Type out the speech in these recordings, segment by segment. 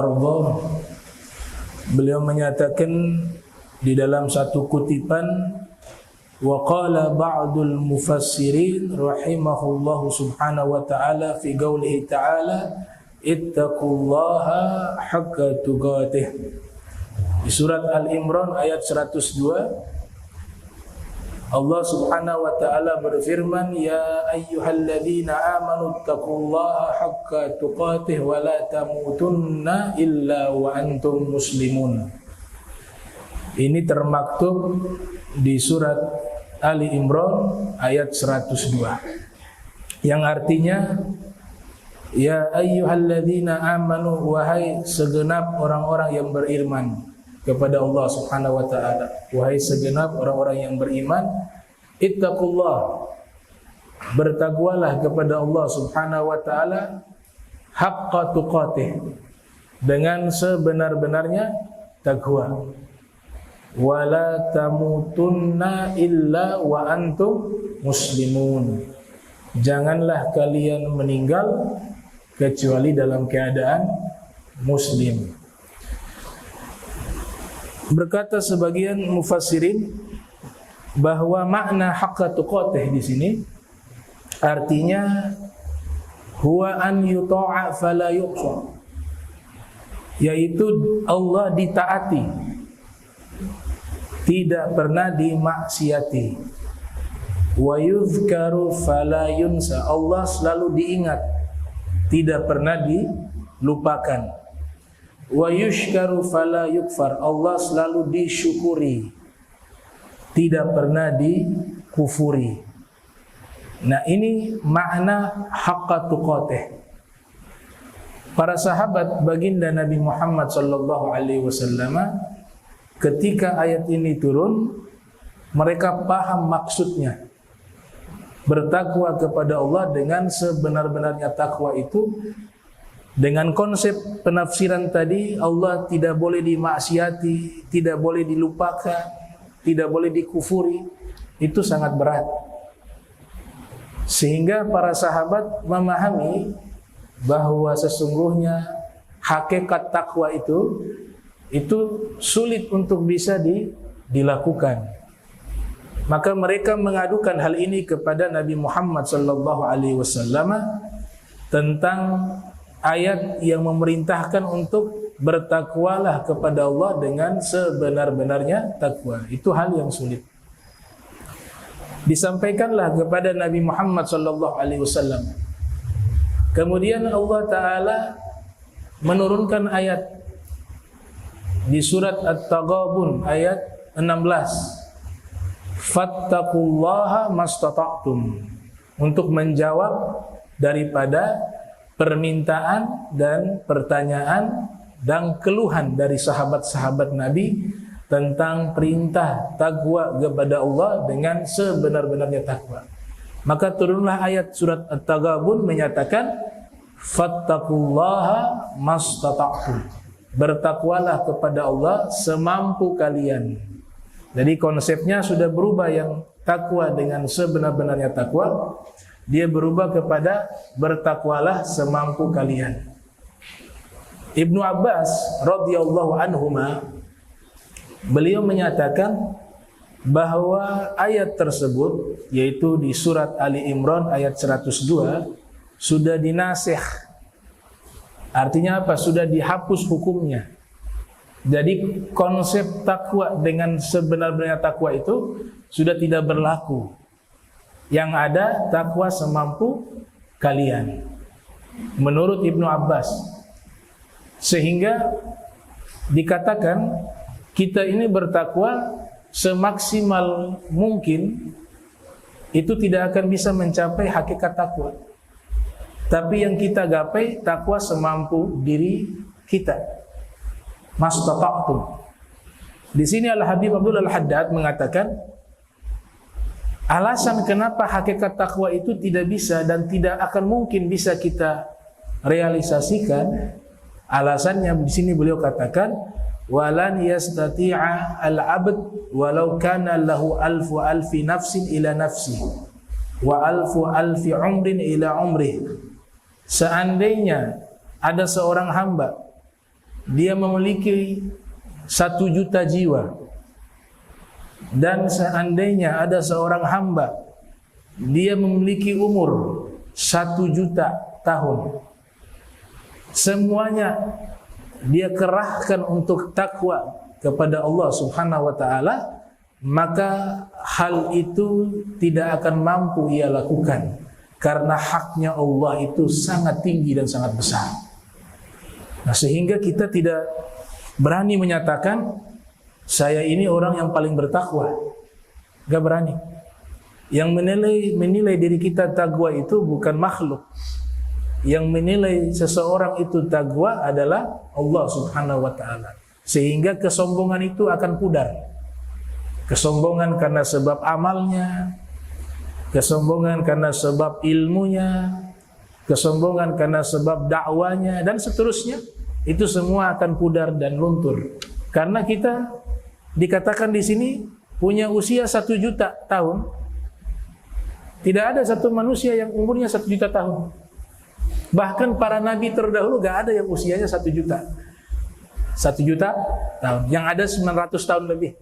arda, beliau menyatakan di dalam satu kutipan, wa qala ba'dul mufassirin rahimahullahu subhanahu wa ta'ala fi qaulihi ta'ala ittaqullaha haqqa tuqatih. Di surat Al-Imran ayat 102, Allah subhanahu wa ta'ala berfirman, ya ayyuhalladzina amanu taqullaha haqqa tuqatih wa la tamutunna illa wa antum muslimun. Ini termaktub di surat Ali Imran ayat 102, yang artinya, ya ayyuhalladzina amanu, wahai segenap orang-orang yang beriman kepada Allah subhanahu wa ta'ala, wahai segenap orang-orang yang beriman, ittaqullah, bertakwalah kepada Allah subhanahu wa ta'ala, haqqa tuqatih, dengan sebenar-benarnya takwa, wala tamutunna illa wa antum muslimun, janganlah kalian meninggal kecuali dalam keadaan muslim. Berkata sebagian mufassirin bahwa makna haqqa tuqatih di sini artinya huwa an yuta'a fala yu'sa, yaitu Allah ditaati, tidak pernah dimaksiati. Wa yuzkaru fala yunsa, Allah selalu diingat, tidak pernah dilupakan. Wa yushkaru fala yukfar, Allah selalu disyukuri, tidak pernah dikufuri. Nah, ini makna haqqa tuqatih. Para sahabat baginda Nabi Muhammad sallallahu alaihi wasallam ketika ayat ini turun, mereka paham maksudnya. Bertakwa kepada Allah dengan sebenar-benarnya takwa itu, dengan konsep penafsiran tadi, Allah tidak boleh dimaksiati, tidak boleh dilupakan, tidak boleh dikufuri, itu sangat berat. Sehingga para sahabat memahami bahwa sesungguhnya hakikat takwa itu sulit untuk bisa dilakukan. Maka mereka mengadukan hal ini kepada Nabi Muhammad sallallahu alaihi wasallam tentang ayat yang memerintahkan untuk bertakwalah kepada Allah dengan sebenar-benarnya takwa. Itu hal yang sulit. Disampaikanlah kepada Nabi Muhammad sallallahu alaihi wasallam. Kemudian Allah taala menurunkan ayat di surat At-Taghabun ayat 16. Fattaqullaha mastata'tum, untuk menjawab daripada permintaan dan pertanyaan dan keluhan dari sahabat-sahabat Nabi tentang perintah takwa kepada Allah dengan sebenar-benarnya takwa. Maka turunlah ayat surat At-Taghabun menyatakan fattaqullaha mastata'tum, bertakwalah kepada Allah semampu kalian. Jadi konsepnya sudah berubah, yang takwa dengan sebenar-benarnya takwa, dia berubah kepada bertakwalah semampu kalian. Ibnu Abbas radhiyallahu anhuma, beliau menyatakan bahwa ayat tersebut, yaitu di surat Ali Imran ayat 102, sudah dinasikh. Artinya apa? Sudah dihapus hukumnya. Jadi konsep takwa dengan sebenar-benarnya takwa itu sudah tidak berlaku. Yang ada takwa semampu kalian, menurut Ibnu Abbas. Sehingga dikatakan kita ini bertakwa semaksimal mungkin, itu tidak akan bisa mencapai hakikat takwa. Tapi yang kita gapai takwa semampu diri kita. Mastata'tum. Di sini Al-Habib Abdul Al-Haddad mengatakan alasan kenapa hakikat takwa itu tidak bisa dan tidak akan mungkin bisa kita realisasikan, alasannya di sini beliau katakan walan yastati'a al-'abd walau kana lahu alfu alfi nafsin ila nafsi wa alfu alfi umrin ila umrih. Seandainya ada seorang hamba dia memiliki 1 juta jiwa, dan seandainya ada seorang hamba dia memiliki umur 1 juta tahun, semuanya dia kerahkan untuk takwa kepada Allah Subhanahu wa taala, maka hal itu tidak akan mampu ia lakukan, karena haknya Allah itu sangat tinggi dan sangat besar. Nah, sehingga kita tidak berani menyatakan saya ini orang yang paling bertakwa. Gak berani. Yang menilai diri kita takwa itu bukan makhluk. Yang menilai seseorang itu takwa adalah Allah Subhanahu wa taala. Sehingga kesombongan itu akan pudar. Kesombongan karena sebab amalnya, kesombongan karena sebab ilmunya, kesombongan karena sebab dakwanya, dan seterusnya. Itu semua akan pudar dan luntur. Karena kita dikatakan di sini punya usia 1 juta tahun. Tidak ada satu manusia yang umurnya 1 juta tahun. Bahkan para nabi terdahulu gak ada yang usianya 1 juta. 1 juta tahun. Yang ada 900 tahun lebih.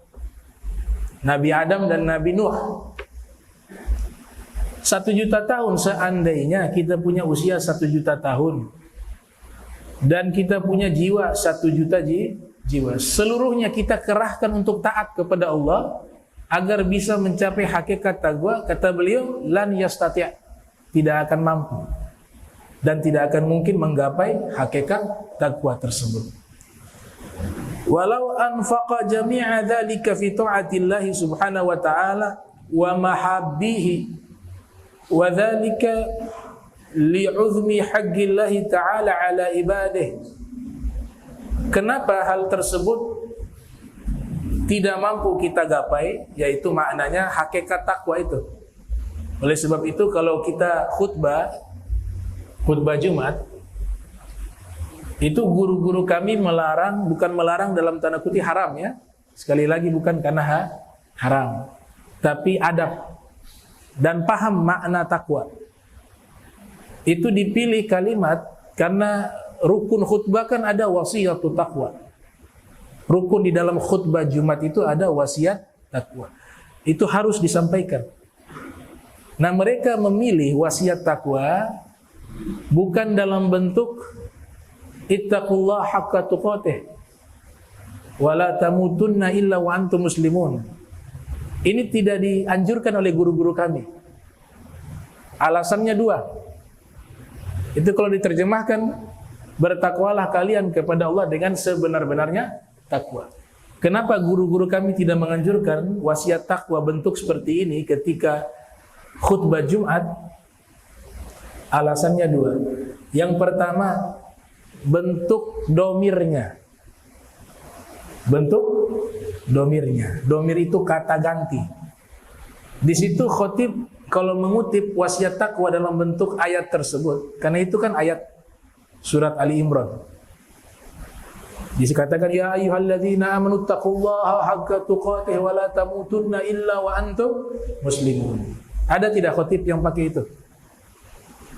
Nabi Adam dan Nabi Nuh. 1 juta tahun, seandainya kita punya usia 1 juta tahun dan kita punya jiwa 1 juta jiwa, seluruhnya kita kerahkan untuk taat kepada Allah agar bisa mencapai hakikat takwa, kata beliau, lan yastati', tidak akan mampu dan tidak akan mungkin menggapai hakikat takwa tersebut. Walau anfaqa jami'a dzalika fi ta'atillahi subhanahu wa ta'ala wa mahabbihi wa dzalika li'uzmi haqqillahi ta'ala ala ibadihi. Kenapa hal tersebut tidak mampu kita gapai? Yaitu maknanya hakikat takwa itu. Oleh sebab itu kalau kita khutbah Jumat, itu guru-guru kami melarang, bukan melarang dalam tanda kutip haram ya. Sekali lagi bukan karena haram, tapi adab dan paham makna takwa. Itu dipilih kalimat karena rukun khutbah kan ada wasiyatul takwa. Rukun di dalam khutbah Jumat itu ada wasiat takwa. Itu harus disampaikan. Nah, mereka memilih wasiat takwa bukan dalam bentuk ittaqullah haqqa tuqatih wa la tamutunna illa wa antum muslimun. Ini tidak dianjurkan oleh guru-guru kami. Alasannya 2. Itu kalau diterjemahkan, bertakwalah kalian kepada Allah dengan sebenar-benarnya takwa. Kenapa guru-guru kami tidak menganjurkan wasiat takwa bentuk seperti ini ketika khutbah Jumat? Alasannya 2. Yang pertama, bentuk domirnya. Bentuk domirnya. Domir itu kata ganti. Di situ khotib kalau mengutip wasiat takwa dalam bentuk ayat tersebut, karena itu kan ayat surat Ali Imran. Dikatakan ya ayyuhalladzina amanu taqullaha haqqa tuqatih wa la tamutunna illa wa antum muslimun. Ada tidak khotib yang pakai itu?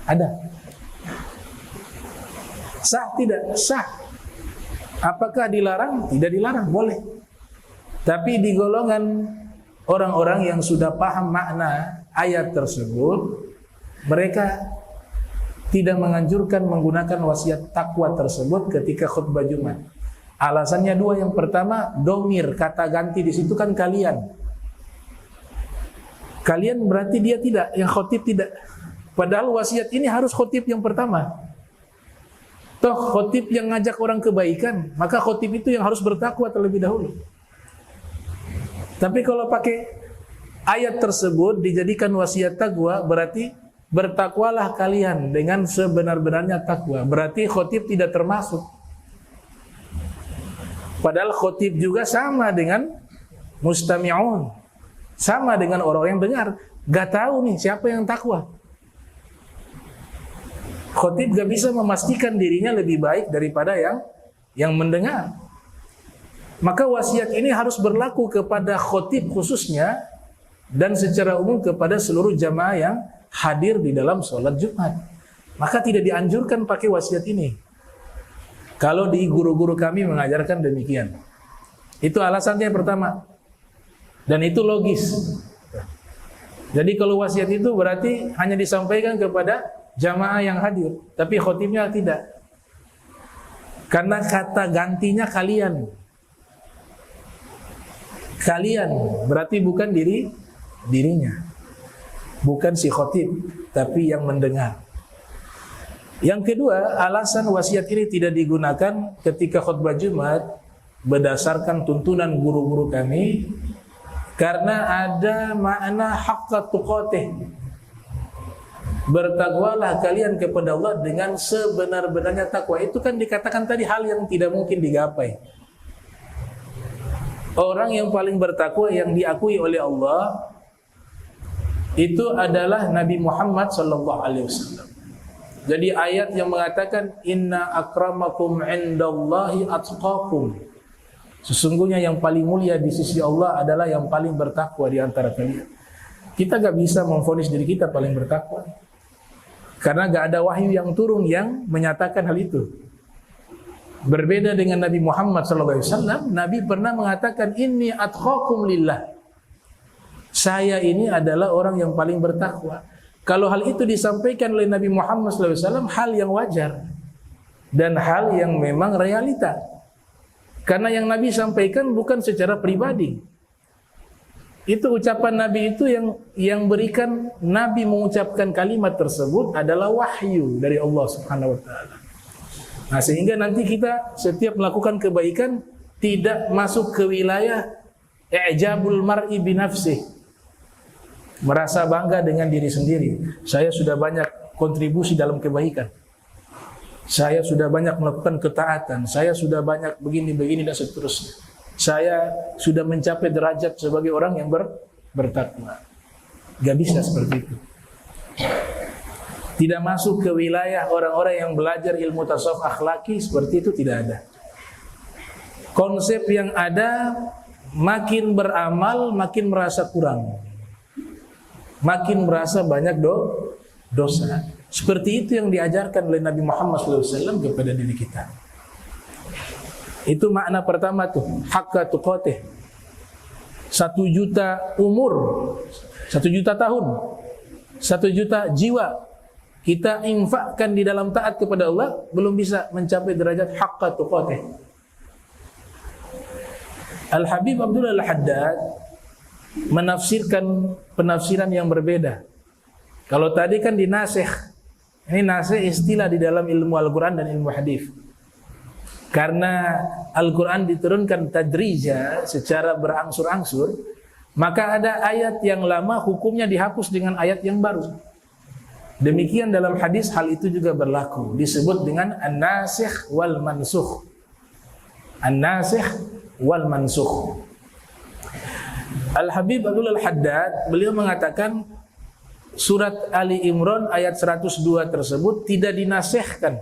Ada. Sah tidak? Sah. Apakah dilarang? Tidak dilarang, boleh. Tapi di golongan orang-orang yang sudah paham makna ayat tersebut, mereka tidak menganjurkan menggunakan wasiat takwa tersebut ketika khutbah Jumat. Alasannya 2. Yang pertama, domir, kata ganti di situ kan kalian. Kalian berarti dia tidak, yang khotib tidak. Padahal wasiat ini harus khotib yang pertama. Toh khotib yang ngajak orang kebaikan, maka khotib itu yang harus bertakwa terlebih dahulu. Tapi kalau pakai ayat tersebut dijadikan wasiat takwa, berarti bertakwalah kalian dengan sebenar-benarnya takwa. Berarti khotib tidak termasuk. Padahal khotib juga sama dengan mustami'un. Sama dengan orang yang dengar. Gak tahu nih siapa yang takwa. Khotib gak bisa memastikan dirinya lebih baik daripada yang mendengar. Maka wasiat ini harus berlaku kepada khotib khususnya dan secara umum kepada seluruh jamaah yang hadir di dalam sholat Jumat. Maka tidak dianjurkan pakai wasiat ini. Kalau di guru-guru kami mengajarkan demikian. Itu alasannya yang pertama. Dan itu logis. Jadi kalau wasiat itu berarti hanya disampaikan kepada jamaah yang hadir, tapi khotibnya tidak. Karena kata gantinya kalian. Kalian berarti bukan dirinya. Bukan si khotib, tapi yang mendengar. Yang kedua, alasan wasiat ini tidak digunakan ketika khutbah Jumat berdasarkan tuntunan guru-guru kami, karena ada makna haqqa tuqatih. Bertakwalah kalian kepada Allah dengan sebenar-benarnya takwa. Itu kan dikatakan tadi hal yang tidak mungkin digapai. Orang yang paling bertakwa yang diakui oleh Allah itu adalah Nabi Muhammad sallallahu alaihi wasallam. Jadi ayat yang mengatakan inna akramakum indallahi atqakum. Sesungguhnya yang paling mulia di sisi Allah adalah yang paling bertakwa di antara kalian. Kita gak bisa memvonis diri kita paling bertakwa, karena gak ada wahyu yang turun yang menyatakan hal itu. Berbeda dengan Nabi Muhammad SAW, Nabi pernah mengatakan inni atqakum lillah. Saya ini adalah orang yang paling bertakwa. Kalau hal itu disampaikan oleh Nabi Muhammad SAW, hal yang wajar dan hal yang memang realita. Karena yang Nabi sampaikan bukan secara pribadi. Itu ucapan Nabi itu yang berikan Nabi mengucapkan kalimat tersebut adalah wahyu dari Allah Subhanahu wa taala. Nah, sehingga nanti kita setiap melakukan kebaikan tidak masuk ke wilayah i'jabul mar'i binafsih. Merasa bangga dengan diri sendiri. Saya sudah banyak kontribusi dalam kebaikan. Saya sudah banyak melakukan ketaatan. Saya sudah banyak begini dan seterusnya. Saya sudah mencapai derajat sebagai orang yang bertakwa. Gak bisa seperti itu. Tidak masuk ke wilayah orang-orang yang belajar ilmu tasawuf akhlaki, seperti itu tidak ada. Konsep yang ada, makin beramal makin merasa kurang, makin merasa banyak dosa. Seperti itu yang diajarkan oleh Nabi Muhammad SAW kepada diri kita. Itu makna pertama tuh, haqqa tuqatih. 1 juta umur, 1 juta tahun, 1 juta jiwa kita infakkan di dalam taat kepada Allah, belum bisa mencapai derajat haqqa tuqatih. Al-Habib Abdullah Al-Haddad menafsirkan penafsiran yang berbeda. Kalau tadi kan dinasikh, ini nasikh istilah di dalam ilmu Al-Quran dan ilmu hadis. Karena Al-Quran diturunkan tadrija secara berangsur-angsur, maka ada ayat yang lama hukumnya dihapus dengan ayat yang baru. Demikian dalam hadis hal itu juga berlaku, disebut dengan an-nasikh wal mansukh. An-nasikh wal mansukh. Al-Habib Abdullah Al-Haddad beliau mengatakan surat Ali Imran ayat 102 tersebut tidak dinasihkan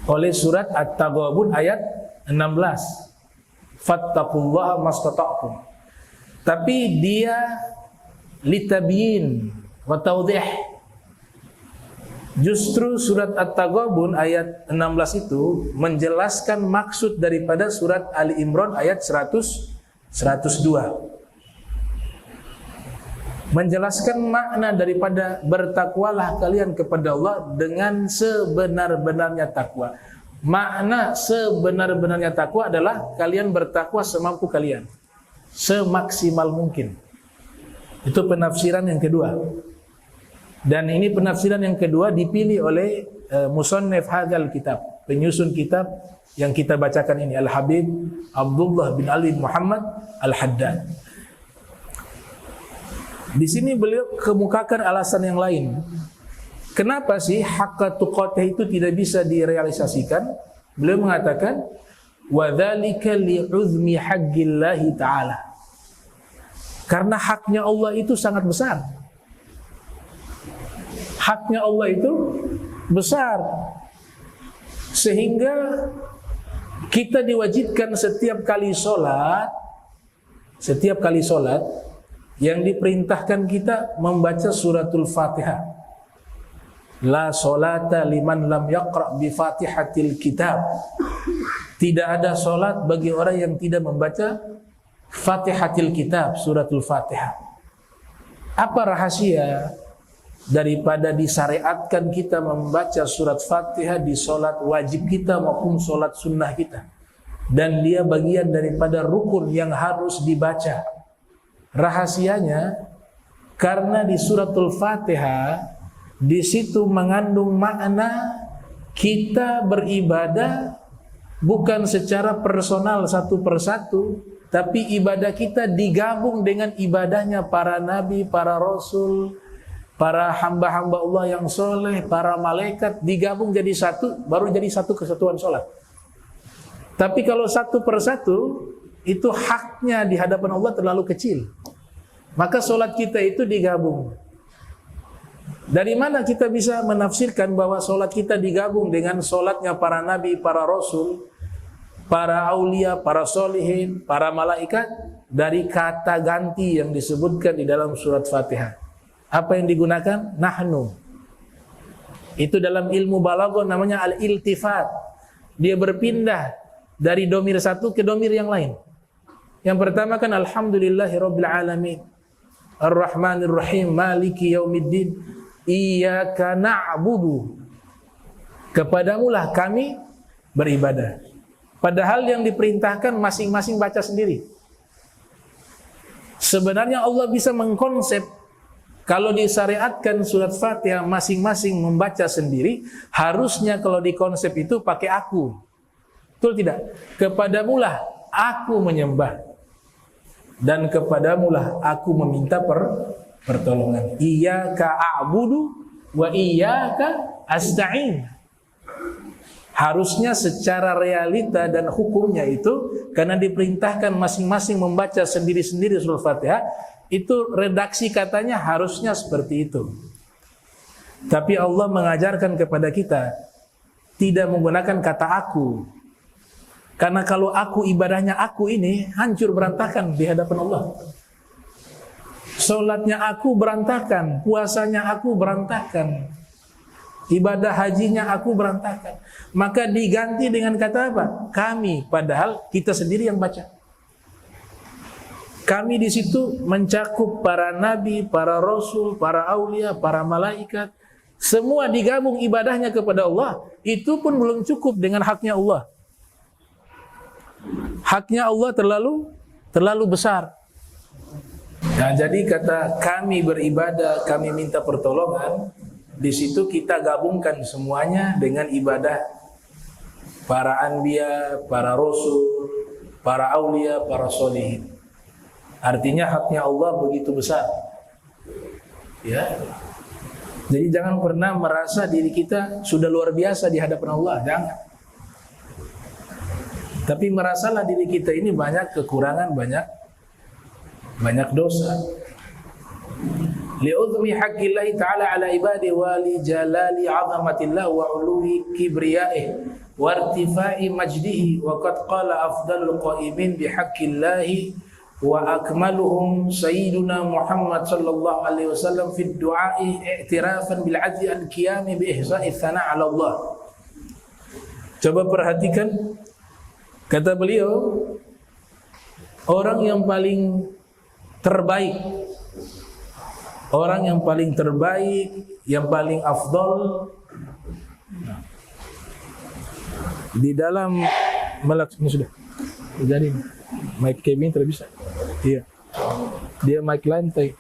oleh surat At-Taghabun ayat 16. Fattaqullaha mastata'tum. Tapi dia litabyin wa tawdih. Justru surat At-Taghabun ayat 16 itu menjelaskan maksud daripada surat Ali Imran ayat 102. Menjelaskan makna daripada bertakwalah kalian kepada Allah dengan sebenar-benarnya takwa. Makna sebenar-benarnya takwa adalah kalian bertakwa semampu kalian, semaksimal mungkin. Itu penafsiran yang kedua. Dan ini penafsiran yang kedua dipilih oleh musannif hadzal kitab, penyusun kitab yang kita bacakan ini, Al-Habib Abdullah bin Ali Muhammad Al-Haddad. Di sini beliau kemukakan alasan yang lain. Kenapa sih haqqa tuqatih itu tidak bisa direalisasikan? Beliau mengatakan wa dzalika li'uzmi haqqillahi ta'ala. Karena haknya Allah itu sangat besar. Haknya Allah itu besar. Sehingga kita diwajibkan setiap kali sholat yang diperintahkan kita membaca suratul Fatihah. La solata liman lam yaqra' bi Fatihatil Kitab. Tidak ada solat bagi orang yang tidak membaca Fatihatil Kitab, suratul Fatihah. Apa rahasia daripada disyariatkan kita membaca surat Fatihah di solat wajib kita maupun solat sunnah kita? Dan dia bagian daripada rukun yang harus dibaca. Rahasianya karena di suratul Fatihah di situ mengandung makna kita beribadah bukan secara personal satu persatu, tapi ibadah kita digabung dengan ibadahnya para nabi, para rasul, para hamba-hamba Allah yang soleh, para malaikat, digabung jadi satu, baru jadi satu kesatuan sholat. Tapi kalau satu persatu, itu haknya di hadapan Allah terlalu kecil. Maka sholat kita itu digabung. Dari mana kita bisa menafsirkan bahwa sholat kita digabung dengan sholatnya para nabi, para rasul, para aulia, para solihin, para malaikat? Dari kata ganti yang disebutkan di dalam surat Fatihah. Apa yang digunakan? Nahnu. Itu dalam ilmu balaghah namanya al-iltifat. Dia berpindah dari domir satu ke domir yang lain. Yang pertama kan alhamdulillahirabbil alamin, ar-rahmanir rahim, maliki yaumiddin, iyyaka na'budu. Kepadamulah kami beribadah. Padahal yang diperintahkan masing-masing baca sendiri. Sebenarnya Allah bisa mengkonsep kalau disyariatkan surat Fatihah masing-masing membaca sendiri, harusnya kalau dikonsep itu pakai aku. Betul tidak? Kepadamulah aku menyembah dan kepadamulah aku meminta pertolongan. Iyyaka a'budu wa iyyaka asta'in. Harusnya secara realita dan hukumnya itu, karena diperintahkan masing-masing membaca sendiri-sendiri surah Fatihah, itu redaksi katanya harusnya seperti itu. Tapi Allah mengajarkan kepada kita tidak menggunakan kata aku. Karena kalau aku ibadahnya aku ini hancur berantakan di hadapan Allah. Salatnya aku berantakan, puasanya aku berantakan, ibadah hajinya aku berantakan. Maka diganti dengan kata apa? Kami, padahal kita sendiri yang baca. Kami di situ mencakup para nabi, para rasul, para aulia, para malaikat. Semua digabung ibadahnya kepada Allah. Itu pun belum cukup dengan haknya Allah. Haknya Allah terlalu besar. Nah, jadi kata kami beribadah, kami minta pertolongan, di situ kita gabungkan semuanya dengan ibadah para anbiya, para rasul, para aulia, para solihin. Artinya haknya Allah begitu besar. Ya. Jadi jangan pernah merasa diri kita sudah luar biasa di hadapan Allah, jangan. Tapi merasalah diri kita ini banyak kekurangan, banyak dosa. Li'udhmi haqqillahi ta'ala ala ibadi wa li jalali 'azamatillah wa 'uluwi kibriya'ih wa irtifa'i majdihi wa qad qala afdalul qa'imin bihaqqillahi wa akmaluhum sayyiduna Muhammad sallallahu alaihi wasallam fi du'a'i i'tirafan bil 'adli an qiyami bi ihsa'i tsana' 'ala Allah. Coba perhatikan kata beliau, orang yang paling terbaik, yang paling afdal di dalam ini sudah jadi mic cabin tidak bisa. Iya. Dia mic lantai.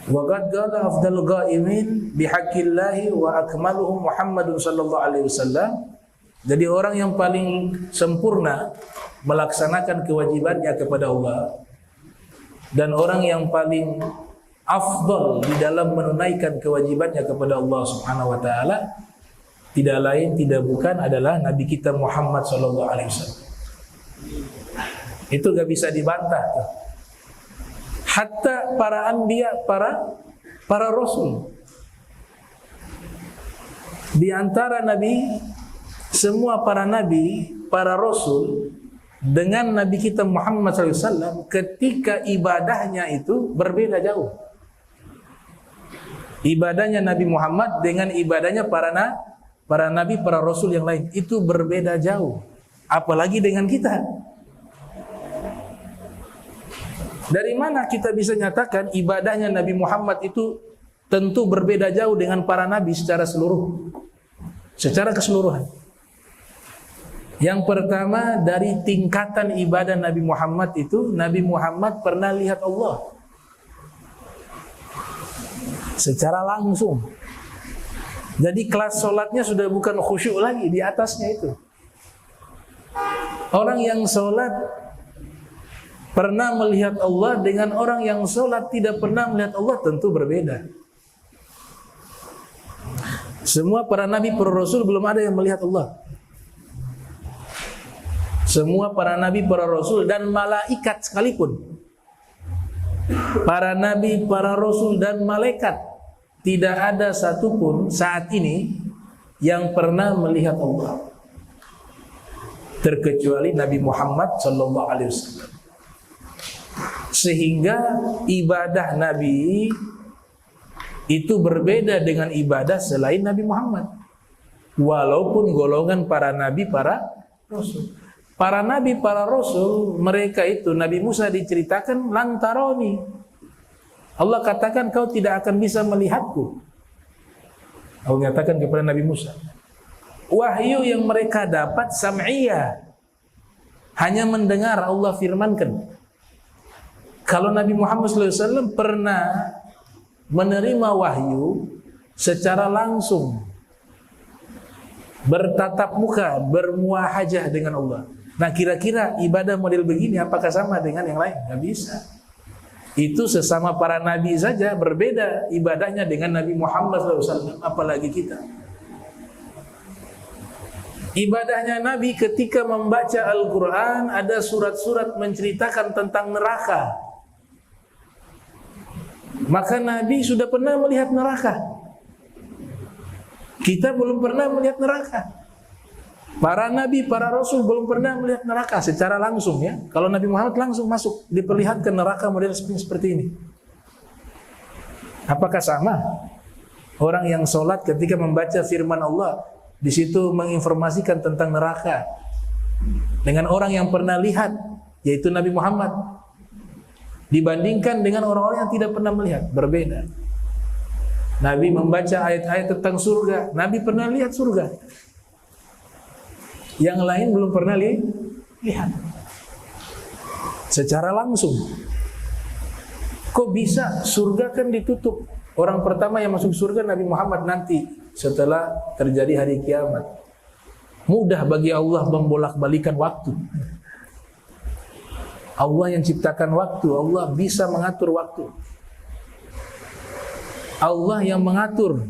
Wa qad qala afdalul qaimin bihaqqillahi wa akmaluhum Muhammadun sallallahu alaihi wasallam. Jadi orang yang paling sempurna melaksanakan kewajibannya kepada Allah dan orang yang paling afdal di dalam menunaikan kewajibannya kepada Allah Subhanahu wa taala tidak lain tidak bukan adalah Nabi kita Muhammad sallallahu alaihi wasallam. Itu gak bisa dibantah tuh. Hatta para anbiya, para rasul. Di antara nabi, semua para nabi, para rasul dengan Nabi kita Muhammad SAW ketika ibadahnya itu berbeda jauh. Ibadahnya Nabi Muhammad dengan ibadahnya para nabi, para rasul yang lain itu berbeda jauh. Apalagi dengan kita. Dari mana kita bisa nyatakan ibadahnya Nabi Muhammad itu tentu berbeda jauh dengan para nabi secara keseluruhan. Yang pertama, dari tingkatan ibadah Nabi Muhammad itu, Nabi Muhammad pernah lihat Allah secara langsung. Jadi kelas sholatnya sudah bukan khusyuk lagi, di atasnya itu. Orang yang sholat pernah melihat Allah dengan orang yang sholat tidak pernah melihat Allah tentu berbeda. Semua para nabi, para rasul belum ada yang melihat Allah. Semua para nabi, para rasul dan malaikat sekalipun, para nabi, para rasul dan malaikat, tidak ada satupun saat ini yang pernah melihat Allah, terkecuali Nabi Muhammad sallallahu alaihi wasallam. Sehingga ibadah Nabi itu berbeda dengan ibadah selain Nabi Muhammad. Walaupun golongan para nabi, para rasul. Para nabi, para rasul, mereka itu, Nabi Musa diceritakan lantaroni. Allah katakan kau tidak akan bisa melihatku. Allah katakan kepada Nabi Musa. Wahyu yang mereka dapat sam'iyah, hanya mendengar Allah firmankan. Kalau Nabi Muhammad SAW pernah menerima wahyu secara langsung, bertatap muka, bermuahajah dengan Allah. Nah, kira-kira ibadah model begini apakah sama dengan yang lain? Nggak bisa. Itu sesama para nabi saja berbeda ibadahnya dengan Nabi Muhammad SAW, apalagi kita. Ibadahnya Nabi ketika membaca Al-Quran, ada surat-surat menceritakan tentang neraka. Maka Nabi sudah pernah melihat neraka. Kita belum pernah melihat neraka. Para nabi, para rasul belum pernah melihat neraka secara langsung ya. Kalau Nabi Muhammad langsung masuk, diperlihatkan neraka model seperti ini. Apakah sama? Orang yang sholat ketika membaca firman Allah, di situ menginformasikan tentang neraka, dengan orang yang pernah lihat, yaitu Nabi Muhammad, dibandingkan dengan orang-orang yang tidak pernah melihat, berbeda. Nabi membaca ayat-ayat tentang surga, Nabi pernah lihat surga. Yang lain belum pernah lihat secara langsung. Kok bisa? Surga kan ditutup. Orang pertama yang masuk surga Nabi Muhammad nanti setelah terjadi hari kiamat. Mudah bagi Allah membolak-balikan waktu. Allah yang ciptakan waktu, Allah bisa mengatur waktu. Allah yang mengatur